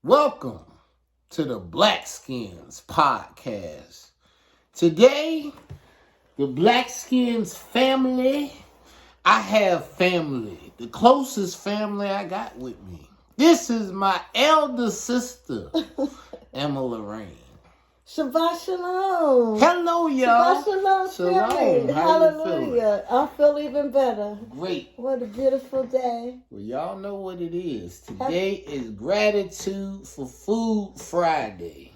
Welcome to the Blackskins podcast. Today, the Blackskins family, I have family, the closest family I got with me. This is my elder sister, Emma Lorraine. Shabbat shalom. Hello, y'all. Shabbat shalom, family. Hallelujah. I feel even better. Great. What a beautiful day. Well, y'all know what it is. Today is Gratitude for Food Friday.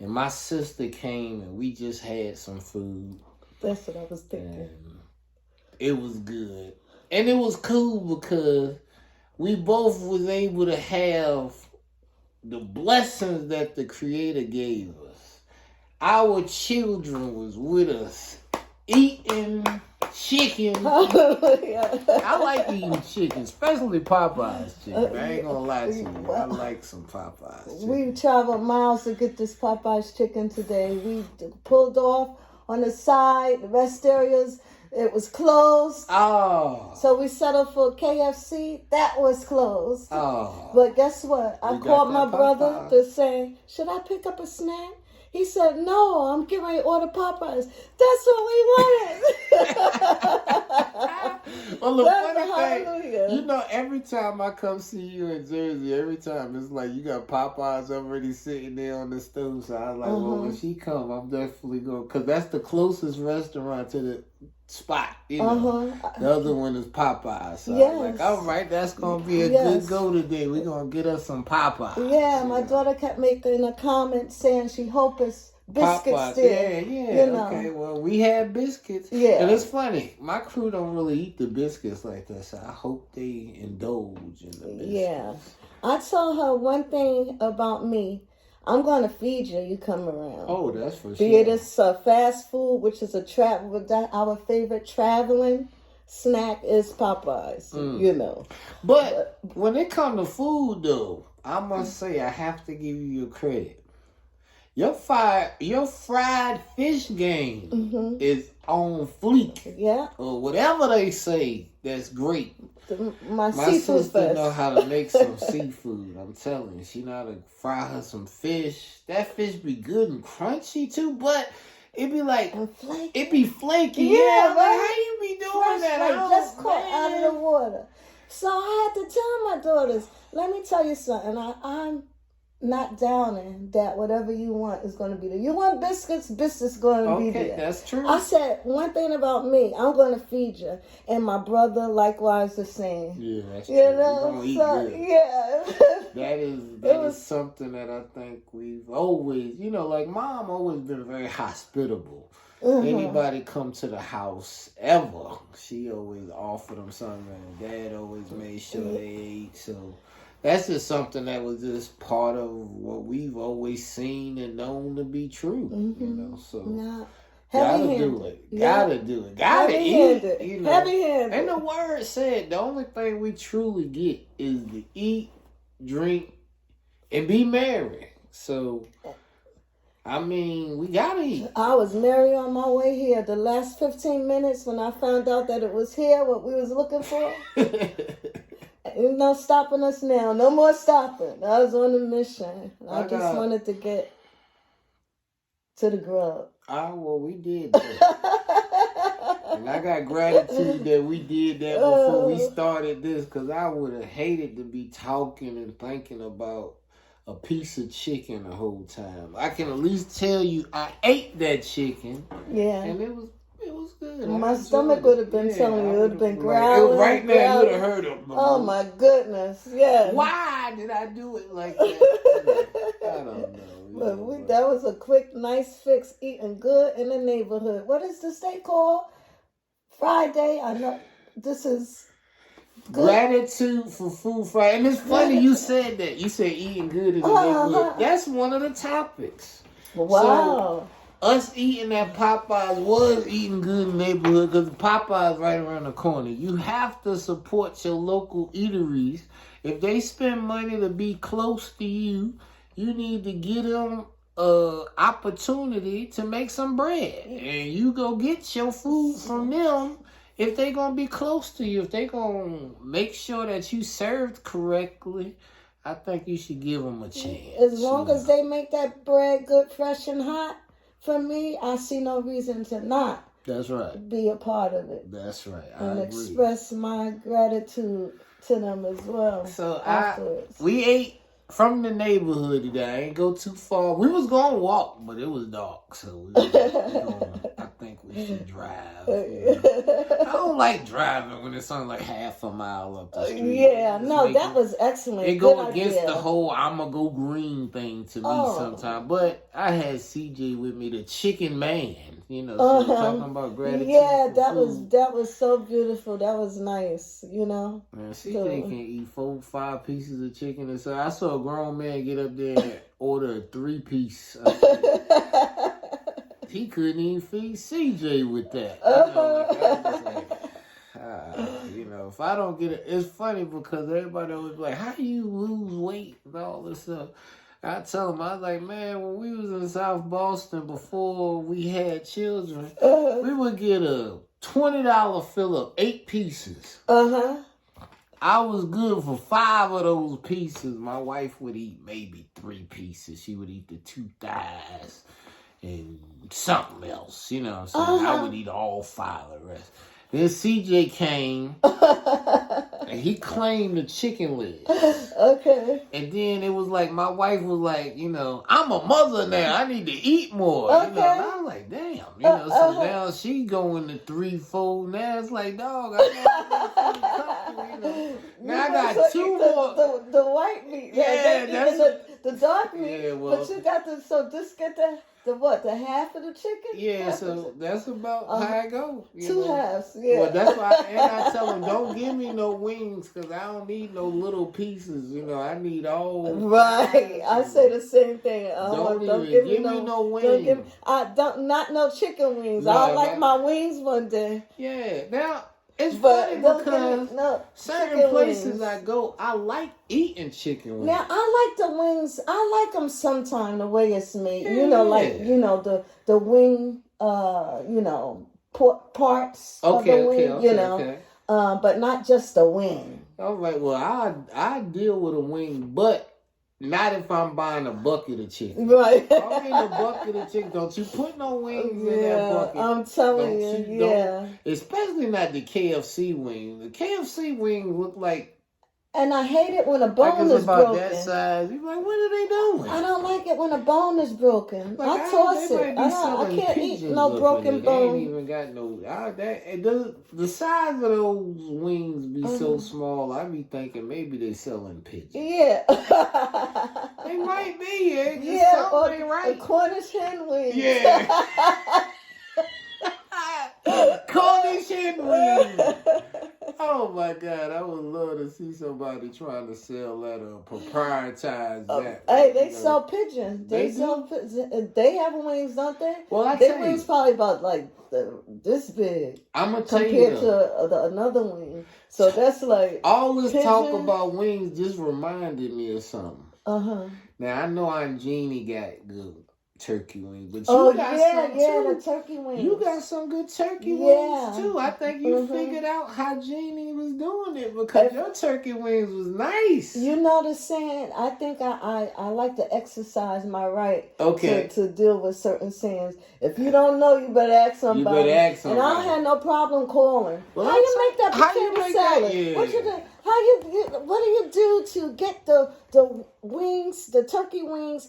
And my sister came and we just had some food. That's what I was thinking. And it was good. And it was cool because we both was able to have the blessings that the Creator gave us. Our children was with us eating chicken. I like eating chicken, especially Popeye's chicken. I ain't gonna lie to you. I like some Popeye's chicken. We traveled miles to get this Popeye's chicken today. We pulled off on the side, the rest areas. It was closed. Oh. So we settled for KFC. That was closed. Oh. But guess what? I called my brother to say, should I pick up a snack? He said, no, I'm getting ready to order Popeyes. That's what we wanted. Well, the funny thing, you know, every time I come see you in Jersey, every time it's like you got Popeyes already sitting there on the stove. So I was like, well, when she come, I'm definitely going, because that's the closest restaurant to the spot, you know. The other one is Popeyes. So I was like, all right, that's going to be a good go today. We're going to get us some Popeyes. Yeah, my daughter kept making a comment saying she hopes it's biscuits Popeyes. still. Yeah, you know. Okay, well, we had biscuits. Yeah. And it's funny, my crew don't really eat the biscuits like that, so I hope they indulge in the biscuits. Yeah. I told her one thing about me. I'm going to feed you. You come around. Oh, that's for sure. Be it it's fast food, which is our favorite traveling snack is Popeyes. You know. But when it comes to food, though, I must say I have to give you your credit. Your fried fish game is on fleek. Yeah. Or whatever they say, that's great. My sister fest. know how to make some seafood. I'm telling you, she know how to fry her some fish. That fish be good and crunchy too, but it be like it be flaky. Yeah, like how you be doing fresh, that? Like just caught out of the water. So I had to tell my daughters, let me tell you something. I'm not downing that whatever you want is going to be there. You want biscuits going to be there. Okay, that's true. I said, one thing about me, I'm going to feed you. And my brother likewise the same. Yeah, that's you true. know, So, yeah. That is something that I think we've always, you know, like Mom always been very hospitable. Anybody come to the house ever, she always offered them something, and Dad always made sure they ate. So that's just something that was just part of what we've always seen and known to be true. You know, so gotta do it. Gotta do it. Gotta eat. You know. Heavy-handed. And the word said the only thing we truly get is to eat, drink, and be merry. So I mean, we gotta eat. I was merry on my way here. The last 15 minutes when I found out that it was here, what we was looking for. No stopping us now. No more stopping. I was on a mission. I just wanted to get to the grub. Well, we did that. And I got gratitude that we did that before we started this, because I would have hated to be talking and thinking about a piece of chicken the whole time. I can at least tell you I ate that chicken. Yeah. And it was good. My stomach would have been telling you. It would have been growling. Right now, you would have heard it. Oh, my goodness. Yeah. Why did I do it like that? I don't know. But that was a quick, nice fix. Eating good in the neighborhood. What is this day called? Friday. I know this is good. Gratitude for Food Friday. And it's funny you said that. You said eating good in the neighborhood. That's one of the topics. Wow. So, us eating at Popeyes was eating good in the neighborhood, because Popeyes right around the corner. You have to support your local eateries. If they spend money to be close to you, you need to give them an opportunity to make some bread. And you go get your food from them if they going to be close to you. If they going to make sure that you served correctly, I think you should give them a chance. As long as they make that bread good, fresh, and hot, for me, I see no reason to not. That's right. Be a part of it. That's right. And express my gratitude to them as well. So afterwards. we ate from the neighborhood today. I ain't go too far. We was gonna walk, but it was dark, so I think we should drive. I don't like driving when it's only like half a mile up the street. Yeah, no, that was excellent. It go against the whole "I'ma go green" thing to me sometimes. But I had CJ with me, the chicken man. You know, so talking about gratitude. Yeah, that was so beautiful. That was nice. You know. Man, CJ can eat 4-5 pieces of chicken, and so I saw a grown man get up there and order a 3-piece. He couldn't even feed CJ with that. You know, if I don't get it, it's funny because everybody always be like, "How do you lose weight and all this stuff?" I tell them, I was like, man, when we was in South Boston before we had children, we would get a $20 fill-up, 8 pieces. I was good for 5 of those pieces. My wife would eat maybe 3 pieces. She would eat the 2 thighs and something else, you know what I'm saying? I would eat all 5 of the rest. Then CJ came, and he claimed the chicken legs. Okay. And then it was like, my wife was like, you know, I'm a mother now. I need to eat more. Okay. You know, and I was like, damn. You know, so now she going to 3-4. Now it's like, dog, I know. Now I got 2 more. The white meat. Yeah, that's the dark meat. Yeah, well. But you got so just get the half of the chicken? Yeah, so that's about how I go. 2 halves, yeah. Well, that's why, and I tell them, don't give me no wings, because I don't need no little pieces, you know, I need all. Right, I say the same thing. Don't give me no wings. Not no chicken wings. No, I like my wings one day. Yeah, now, it's funny because certain places wings. I go, I like eating chicken wings. Now, I like the wings. I like them sometime the way it's made. Yeah. You know, like, you know, the wing, you know, parts of the wing, you know. But not just the wing. All right, well, I deal with a wing, but not if I'm buying a bucket of chicken. Right. If I'm getting a bucket of chicken, don't you put no wings in that bucket. I'm telling you. Especially not the KFC wing. The KFC wing look like. And I hate it when a bone is about broken. That size. You're like, what are they doing? I don't like it when a bone is broken. Like, I toss it. I can't eat no broken bone. They ain't even got no. The size of those wings be so small. I be thinking maybe they selling pigeons. Yeah. They might be. Or they right. Cornish hen wings. Yeah. Cornish hen wings. Oh my God, I would love to see somebody trying to sell that or proprietize that. Hey, they sell pigeons. They have wings, don't they? Well, their wings probably about like this big. I'm gonna tell you compared to another wing. So that's like all this talk about wings just reminded me of something. Now I know Aunt Jeannie got good turkey wings, but you got some too. The turkey wings. You got some good turkey wings too. I think you figured out how Jeannie was doing it because your turkey wings was nice. You know the saying. I think I like to exercise my right to deal with certain sayings. If you don't know, you better ask somebody. And I don't have no problem calling. Well, how you make that potato salad? Yeah. What you do? What do you do to get the wings, the turkey wings,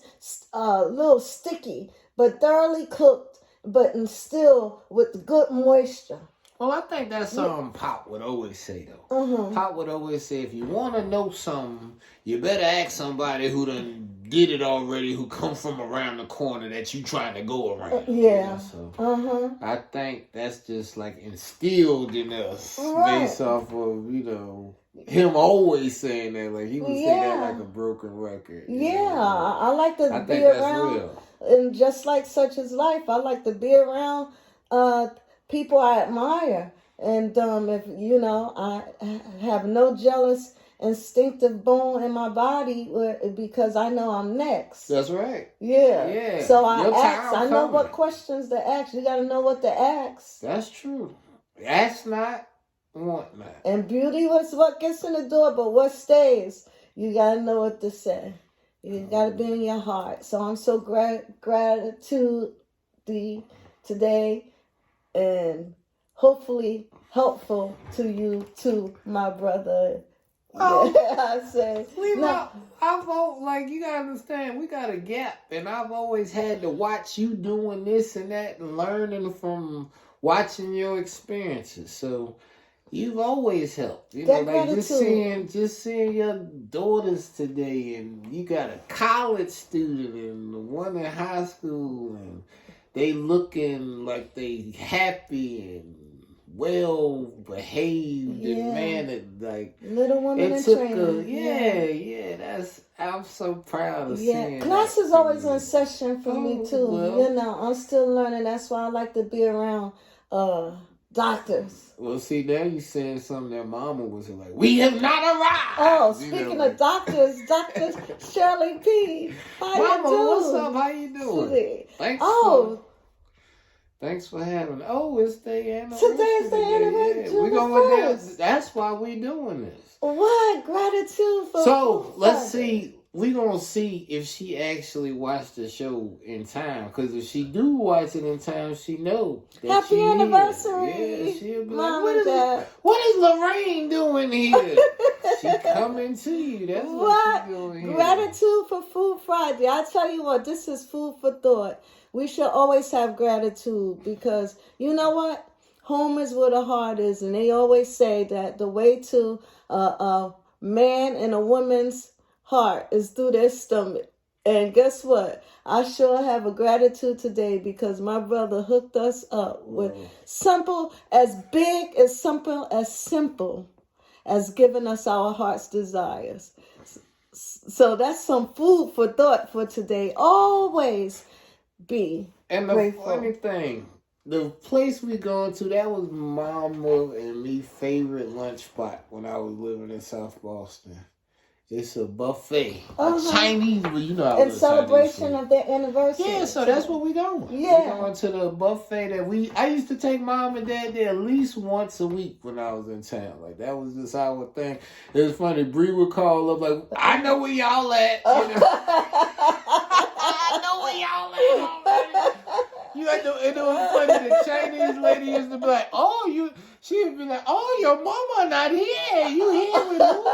little sticky, but thoroughly cooked, but still with good moisture? Well, I think that's something Pop would always say, though. Pop would always say, if you want to know something, you better ask somebody who done did it already, who come from around the corner that you trying to go around. Yeah. You know? So I think that's just like instilled in us based off of, you know, him always saying that. Like, he would say that like a broken record. Yeah. I like to I be think that's around. real. And just like such is life, I like to be around people I admire. And if you know, I have no jealous instinctive bone in my body because I know I'm next. That's right. Yeah. So I ask. I know coming. what questions to ask. You got to know what to ask. That's true. Ask not, want not. And beauty was what gets in the door, but what stays. you gotta know what to say. You gotta be in your heart. So I'm so gratitude today, and hopefully helpful to you too, my brother. Oh, Yeah, I say. No, I've always, like, you gotta understand, we got a gap, and I've always had to watch you doing this and that and learning from watching your experiences. So you've always helped. You know, like just seeing your daughters today, and you got a college student and one in high school, and they looking like they happy and well behaved and mannered, like little women in training. I'm so proud of seeing class is always in session for me too. Well, you know, I'm still learning. That's why I like to be around doctors. Well, see, now you saying something that Mama was like, we have not arrived. Oh, speaking of doctors, Dr. Shirley P. How Mama, you doing? what's up? How you doing? Thanks for having. Oh, it's the anniversary. Today's the anniversary. Yeah. We're going down. That's why we're doing this. What? Gratitude for. So let's see. We're gonna see if she actually watched the show in time. Because if she do watch it in time, she know. Happy anniversary! Yeah, she'll be Mom like, and Dad. what is Lorraine doing here? She coming to you. That's what she's doing here. Gratitude for Food Friday. I tell you what, this is food for thought. We should always have gratitude because you know what? Home is where the heart is, and they always say that the way to a man and a woman's heart is through their stomach. And guess what? I sure have a gratitude today because my brother hooked us up with simple as simple as giving us our heart's desires. So that's some food for thought for today. Always be grateful. Funny thing, the place we going to, that was Mama and me favorite lunch spot when I was living in South Boston. It's a buffet, a Chinese, but you know I in celebration of their anniversary. Yeah, so that's what we going. Yeah, we're going to the buffet that I used to take Mom and Dad there at least once a week when I was in town. Like that was just our thing. It was funny. Bree would call up like, "I know where y'all at." You know? I know where y'all at. It was funny. The Chinese lady used to be like, she would be like, "Oh, your mama not here. You here with who?"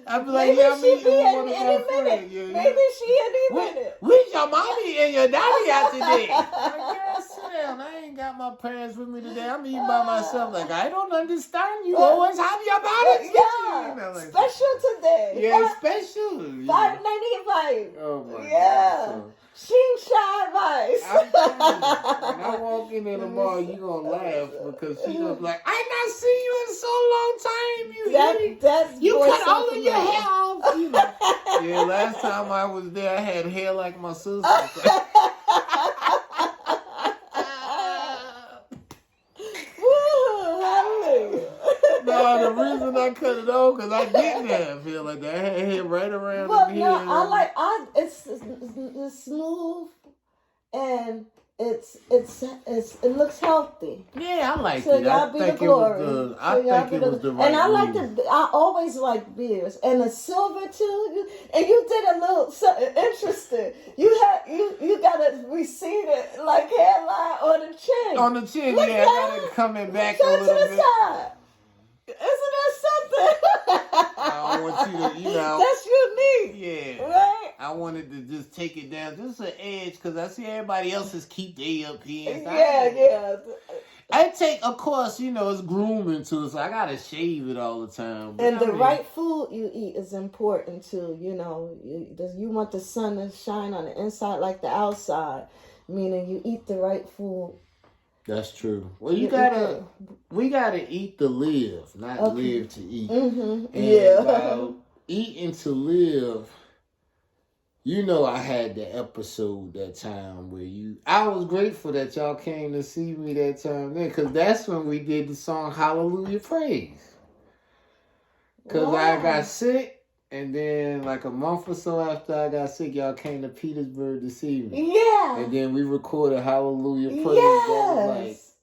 I'd be like, maybe yeah, she be one in of any my friends. minute. Maybe she any minute. Where's your mommy and your daddy out today? Like, girl, sit down. I ain't got my parents with me today. I'm eating by myself. Like, I don't understand. You always have your bodies. Yeah, you know, like, special today. Yeah, special. $5.95. Oh my God. So, Sheen Shine Vice. When I walk in there tomorrow, you gonna laugh because she gonna be like, I not seen you in so long time. You cut all of your hair off. You know. Yeah, last time I was there, I had hair like my sister. No, the reason I cut it off because I didn't have hair like that. I had hair right around in here. It's smooth and it looks healthy. Yeah, I like so it. I think it was the right. And I always like beards and a silver too. And you did a little something interesting. You got a receded like hairline on the chin. On the chin, I got it coming back a little bit. Side. Isn't that something? I want you to, that's unique. Yeah. Right? I wanted to just take it down just an edge because I see everybody else's keep their up here. Yeah. I take, of course, it's grooming too, so I gotta shave it all the time. And right food you eat is important too. You want the sun to shine on the inside like the outside, meaning you eat the right food. That's true. Well, we gotta eat to live, not live to eat. Mm-hmm. And by eating to live, I had the episode that time where I was grateful that y'all came to see me that time then, because that's when we did the song Hallelujah Praise. Because I got sick. And then, like a month or so after I got sick, y'all came to Petersburg to see me. Yeah. And then we recorded Hallelujah Praise. Yes.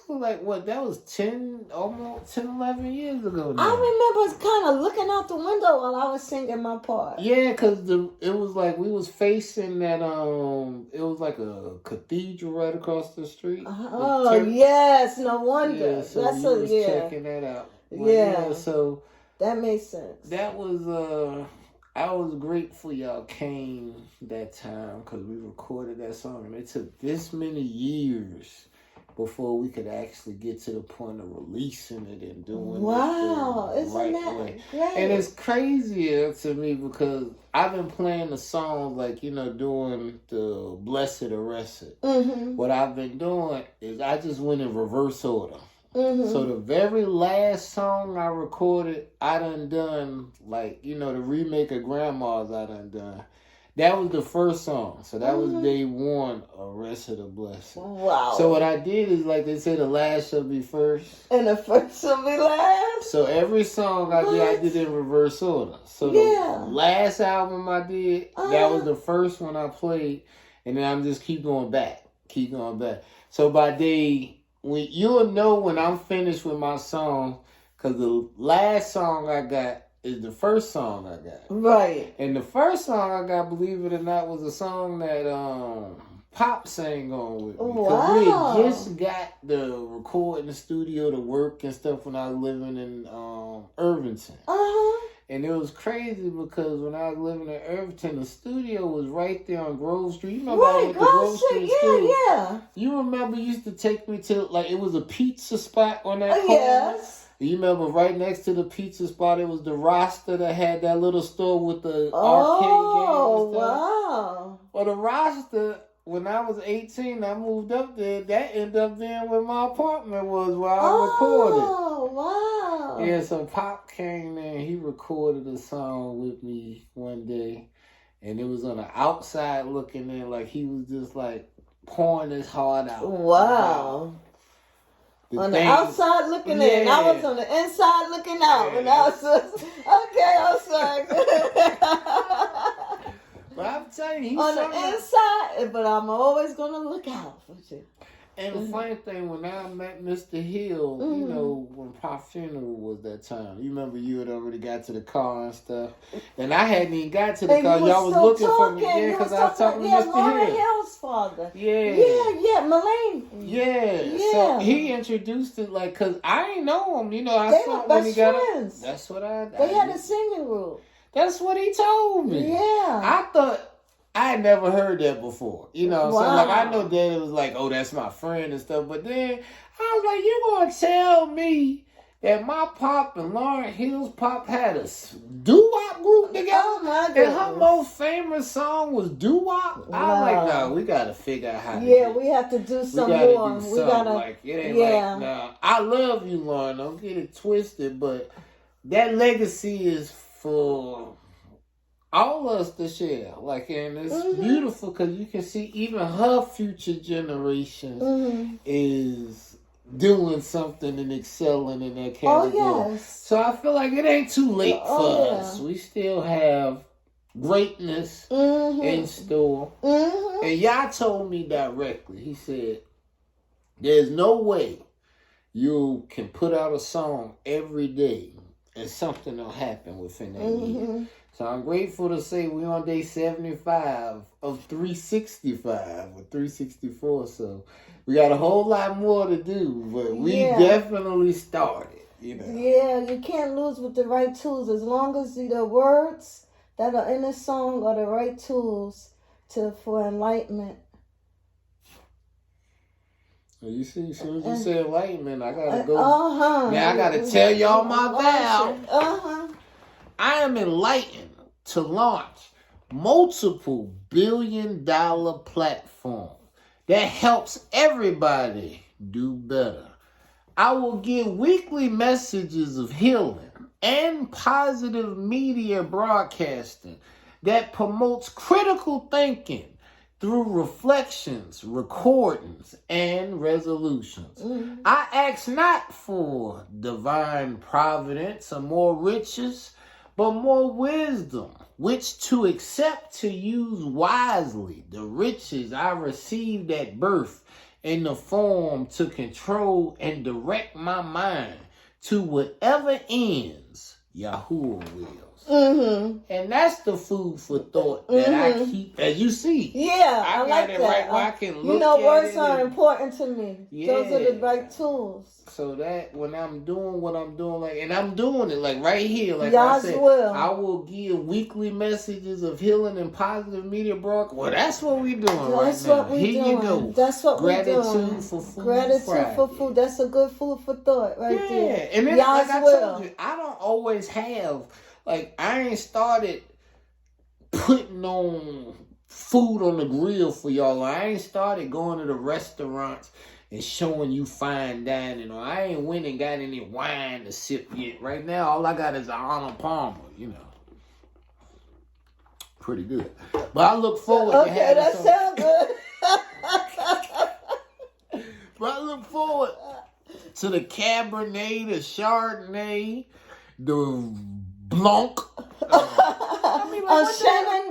like, what, that was 10, almost 10, 11 years ago now. I remember kind of looking out the window while I was singing my part. Yeah, because it was like we was facing that, it was like a cathedral right across the street. Oh, yes, no wonder. Yeah, so That's you was checking that out. But yeah, so that makes sense. that was, I was grateful y'all came that time because we recorded that song, and it took this many years before we could actually get to the point of releasing it and doing it the right that way. great? And it's crazier to me because I've been playing the songs like, doing the Blessed Arrested. Mm-hmm. What I've been doing is I just went in reverse order. Mm-hmm. So the very last song I recorded, I done like, the remake of Grandma's I done. That was the first song. So that was day one of Rest of the Blessing. Wow. So what I did is, like they say, the last shall be first. And the first shall be last? So every song I did in reverse order. So the last album I did, that was the first one I played. And then I'm just keep going back. So by day, you'll know when I'm finished with my song, because the last song I got is the first song I got. Right. And the first song I got, believe it or not, was a song that Pop sang on with me. Wow. We had just got the recording studio to work and stuff when I was living in Irvington. Uh-huh. And it was crazy because when I was living in Irvington, the studio was right there on Grove Street. You remember I went to Grove Street? Yeah. You remember you used to take me to, like, it was a pizza spot on that corner? Yes. You remember right next to the pizza spot, it was the Rasta that had that little store with the arcade games and stuff. Wow. Well, the Rasta, when I was 18, I moved up there. That ended up being where my apartment was where I recorded. Oh, wow. Yeah, so Pop came in. He recorded a song with me one day. And it was on the outside looking in, like he was just like pouring his heart out. Wow. On the outside looking in. I was on the inside looking out. Yeah. And I was just, okay, I'm sorry. But I'm telling you, he's on the inside, but I'm always going to look out for you. And the funny thing, when I met Mr. Hill, when Pop's funeral was that time, you remember you had already got to the car and stuff. And I hadn't even got to the car. Y'all was looking for me. Yeah, because I was talking to Mr. Laura Hill. Hill's father. Yeah. Yeah, Mullane. Yeah. So he introduced it, like, because I ain't know him. I they saw were when he got friends. That's what They had a singing group. That's what he told me. Yeah. I thought... I had never heard that before. So like I know Daddy was like, oh, that's my friend and stuff. But then I was like, you gonna tell me that my pop and Lauryn Hill's pop had a doo-wop group together? Oh my goodness. And her most famous song was doo-wop? Wow. I was like, no, we gotta figure out how to do we have to do some more. We gotta like it ain't like, nah. I love you, Lauryn. Don't get it twisted, but that legacy is for all of us to share, and it's beautiful because you can see even her future generation is doing something and excelling in that category. Oh, yes. So I feel like it ain't too late for us. We still have greatness in store. And y'all told me directly, he said, there's no way you can put out a song every day and something will happen within that year. So I'm grateful to say we're on day 75 of 365 or 364. So we got a whole lot more to do, but we definitely started. Yeah, you can't lose with the right tools. As long as the words that are in the song are the right tools for enlightenment. You see, as soon as you say enlightenment, I gotta go. Now I gotta tell y'all my vow. I am enlightened to launch multiple billion-dollar platforms that helps everybody do better. I will give weekly messages of healing and positive media broadcasting that promotes critical thinking through reflections, recordings, and resolutions. I ask not for divine providence or more riches, but more wisdom, which to accept to use wisely the riches I received at birth in the form to control and direct my mind to whatever ends YAHReal wills. Mm-hmm. And that's the food for thought that I keep, as you see. Yeah, I got like it that. right where I can look words at are important to me. Yeah. Those are the right tools. So that when I'm doing what I'm doing, like, and I'm doing it like right here, like I said, will. I will give weekly messages of healing and positive media broadcast. Well, that's what we're doing right now. Here you go. That's what we're doing. Gratitude for food. Gratitude for food. That's a good food for thought right there. Yeah, and then like I told you, I don't always have. Like, I ain't started putting on food on the grill for y'all. I ain't started going to the restaurants and showing you fine dining. Or I ain't went and got any wine to sip yet. Right now, all I got is an Arnold Palmer, you know. Pretty good. But I look forward to having that sounds good. But I look forward to the Cabernet, the Chardonnay, the Blanc. Chenin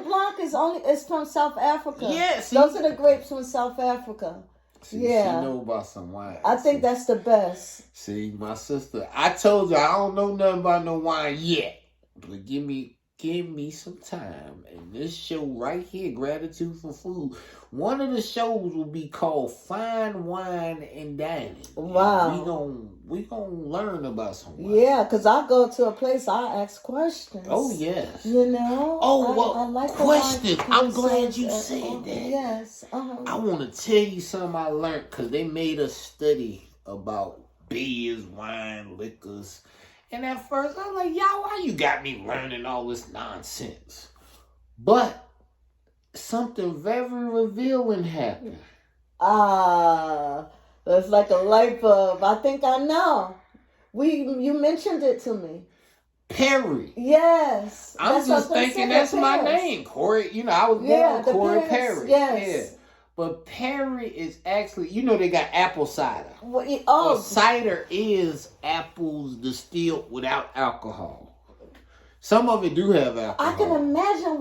Blanc is from South Africa. Yes, those are the grapes from South Africa. See, she know about some wine. I think that's the best. See, my sister, I told you I don't know nothing about no wine yet, but give me some time. And this show right here, Gratitude for Food, one of the shows will be called Fine Wine and Dining. Wow. And we gonna learn about some wine. Yeah, because I go to a place, I ask questions. Oh, yes. You know? I like questions. I'm glad you said that. Yes. I want to tell you something I learned, because they made us study about beers, wine, liquors. And at first, I was like, y'all, why you got me learning all this nonsense? But something very revealing happened. That's like a light bulb. I think I know. You mentioned it to me. Perry. Yes. I'm just thinking that's my name. Corey, you know, I was born Corey Perry. Yes. Yeah. But Perry is actually, you know, they got apple cider. Well, cider is apples distilled without alcohol. Some of it do have alcohol. I can imagine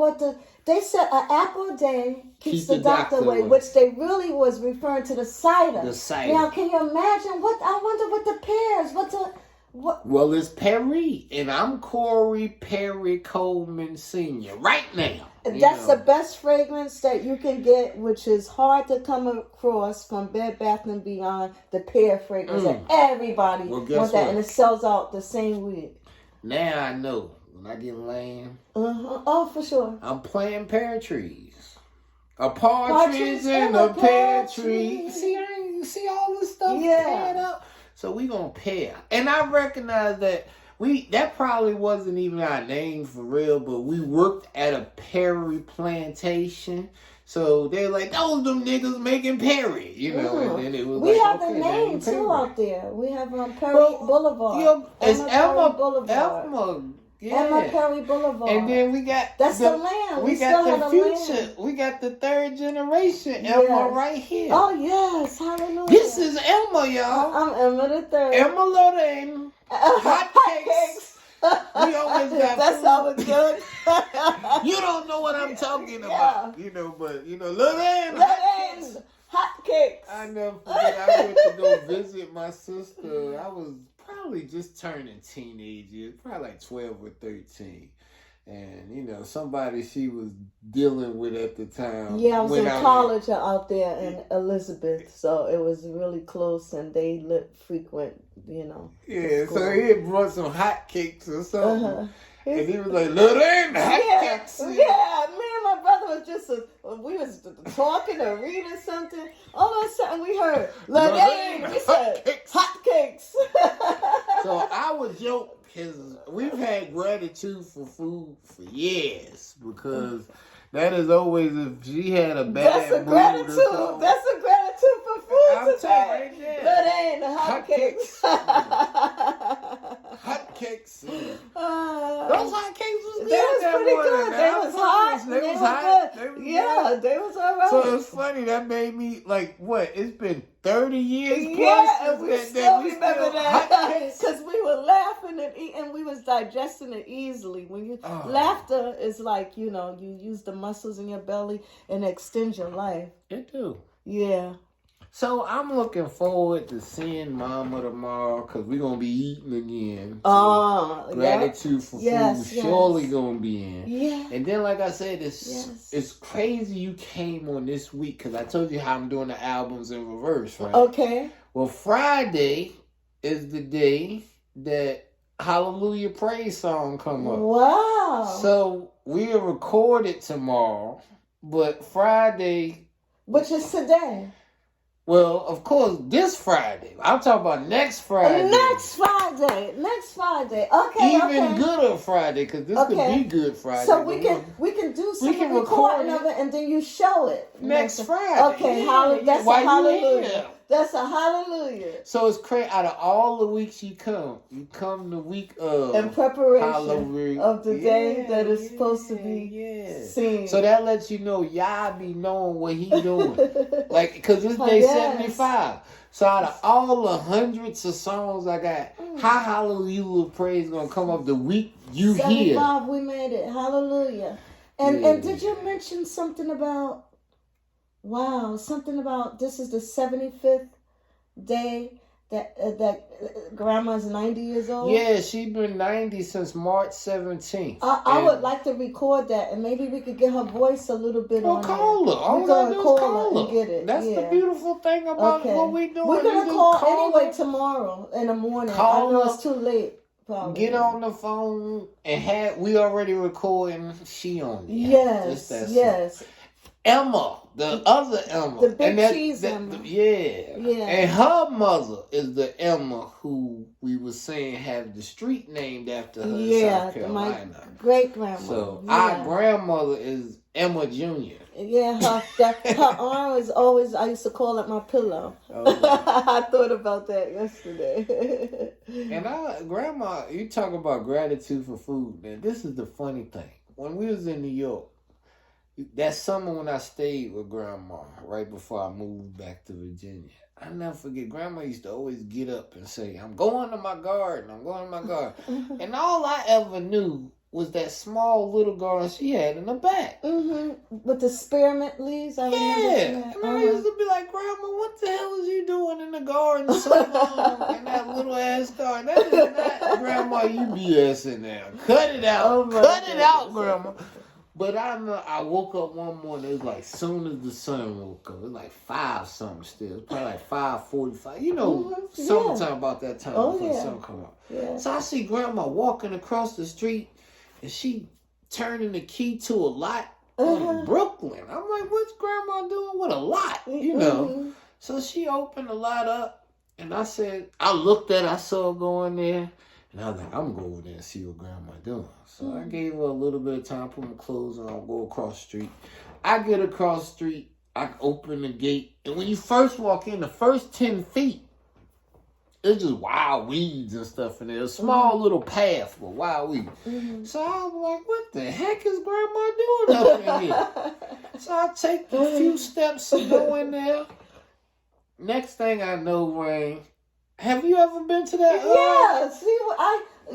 they said an apple a day keeps the doctor away, which they really was referring to the cider. The cider. Now, can you imagine I wonder what the pears, Well, it's Perry, and I'm Corey Perry Coleman Sr. right now. That's the best fragrance that you can get, which is hard to come across from Bed Bath & Beyond, the pear fragrance. And everybody wants that, and it sells out the same week. Now I know. When I get lame, oh, for sure. I'm planting pear trees. A partridge in a pear tree. See all this stuff paired up? So we gonna pair. And I recognize that that probably wasn't even our name for real, but we worked at a Perry plantation. So they're like, those them niggas making Perry, you know. And then it was we have a name too out there. We have Perry Boulevard. It's Emma Boulevard. Emma Perry Boulevard. And then we got the land. We got the future. We got the third generation Emma right here. Oh yes, hallelujah. This is Emma, y'all. I'm Emma the third. Emma Lorraine. Hot cakes. We always got that sounded good. You don't know what I'm talking about, you know, but Lorraine. Hot cakes. I never forget. I went to go visit my sister. I was probably just turning teenage years, probably like 12 or 13. And, somebody she was dealing with at the time. Yeah, I was in college out there in Elizabeth, so it was really close, and they frequent, Yeah, so he had brought some hot cakes or something. And he was like, Lorraine, hot cakes. Yeah, me and my brother was just, we was talking or reading something. All of a sudden we heard, Lorraine, we said, hot cakes. So I would joke, because we've had gratitude for food for years, because that is always, if she had a bad That's a gratitude. That's a gratitude for food today. Lorraine, the hot cakes. Hot cakes. Those hot cakes was good. They was pretty good. They was hot. They was hot. They was all right. So it's funny, that made me, like, what? It's been 30 years plus. Yeah, and we still remember that. Because we were laughing and eating. We was digesting it easily. When you laughter is like, you use the muscles in your belly and extend your life. It do. Yeah. So I'm looking forward to seeing Mama tomorrow because we're gonna be eating again. Gratitude for food surely gonna be in. Yeah. And then, like I said, it's crazy you came on this week because I told you how I'm doing the albums in reverse, right? Okay. Well, Friday is the day that Hallelujah Praise song come up. Wow. So we'll record it tomorrow, but Friday, which is today. Well, of course, this Friday. I'm talking about next Friday. Next Friday. Okay. Even gooder Friday, because this could be Good Friday. So we can do some recording of it, and then you show it next Friday. Okay, that's a hallelujah. That's a hallelujah. So it's crazy. Out of all the weeks you come the week of in preparation hallelujah of the day that is supposed to be seen. So that lets you know Yah be knowing what he doing. Like, because this day 75. So out of all the hundreds of songs I got, how Hallelujah Praise gonna come up the week you 75, we made it. Hallelujah. And did you mention something about? Wow, something about this is the 75th day that Grandma's 90 years old? Yeah, she's been 90 since March 17th. I would like to record that, and maybe we could get her voice a little bit on call her. We're going to call her and get it. That's the beautiful thing about what we doing. We're going to call anyway tomorrow in the morning. I know it's too late. Probably. Get on the phone and we already recording. She on it. Yes. Emma, the other Emma. The big cheese Emma. Yeah. And her mother is the Emma who we were saying have the street named after her in South Carolina. My great-grandma. So our grandmother is Emma Jr. Yeah, her arm is always, I used to call it my pillow. I thought about that yesterday. And grandma, you talk about gratitude for food, man. This is the funny thing. When we was in New York, that summer when I stayed with Grandma, right before I moved back to Virginia, I never forget, Grandma used to always get up and say, I'm going to my garden. And all I ever knew was that small little garden she had in the back. With the spearmint leaves, I remember that. And I used to be like, Grandma, what the hell is you doing in the garden so long in that little ass garden? That is not Grandma, you BSing now. Cut it out. Cut it out, Grandma. But I woke up one morning, it was like soon as the sun woke up, it was like 5 something still. It was probably like 5:45. You know, summertime about that time before the sun come up. Yeah. So I see Grandma walking across the street and she turning the key to a lot in Brooklyn. I'm like, what's Grandma doing with a lot? You know. So she opened the lot up and I saw her going there. And I was like, I'm going to go over there and see what Grandma doing. So I gave her a little bit of time, put my clothes on, go across the street. I get across the street, I open the gate. And when you first walk in, the first 10 feet, it's just wild weeds and stuff in there. A small little path with wild weeds. So I was like, what the heck is Grandma doing up in here? So I take a few steps to go in there. Next thing I know, Rain, have you ever been to that? Yeah, see,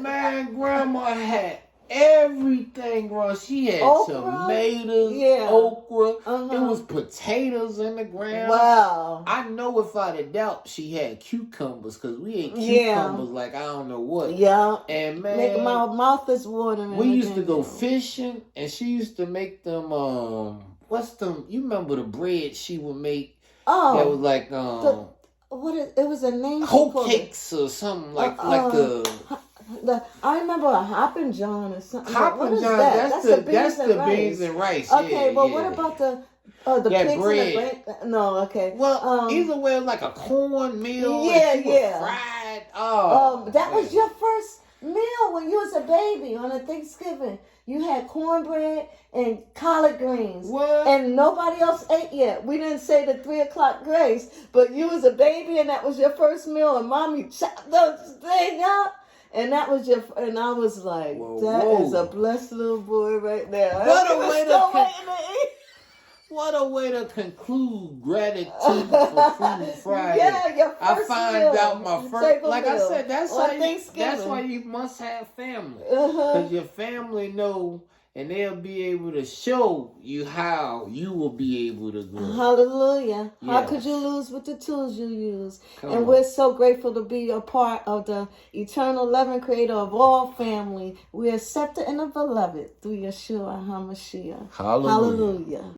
Man, Grandma had everything, bro. She had tomatoes, okra. It was potatoes in the ground. Wow. I know without a doubt she had cucumbers because we ate cucumbers like I don't know what. Yeah. And man, my mouth is watering. We used to go fishing and she used to make them, you remember the bread she would make? That was like, it was a name. Hoe cakes or something like I remember a Hoppin' John or something. Hoppin' John, that's the beans and rice. Okay, what about the pigs bread. And the grain? No, okay. Well, either way, like a cornmeal. Fried. That was your first meal when you was a baby on a Thanksgiving. You had cornbread and collard greens. What? And nobody else ate yet. We didn't say the 3 o'clock grace, but you was a baby and that was your first meal and Mommy chopped those things up. And that was and I was like, that is a blessed little boy right there. What a way to conclude gratitude for Food Friday. Yeah, your first I find meal. out my first. Like I said, that's why you must have family because your family know. and they'll be able to show you how you will be able to grow. Hallelujah. Yes. How could you lose with the tools you use? Come and on. we're so grateful to be a part of the eternal loving creator of all family. We are accepted and the beloved through Yeshua HaMashiach. Hallelujah. Hallelujah.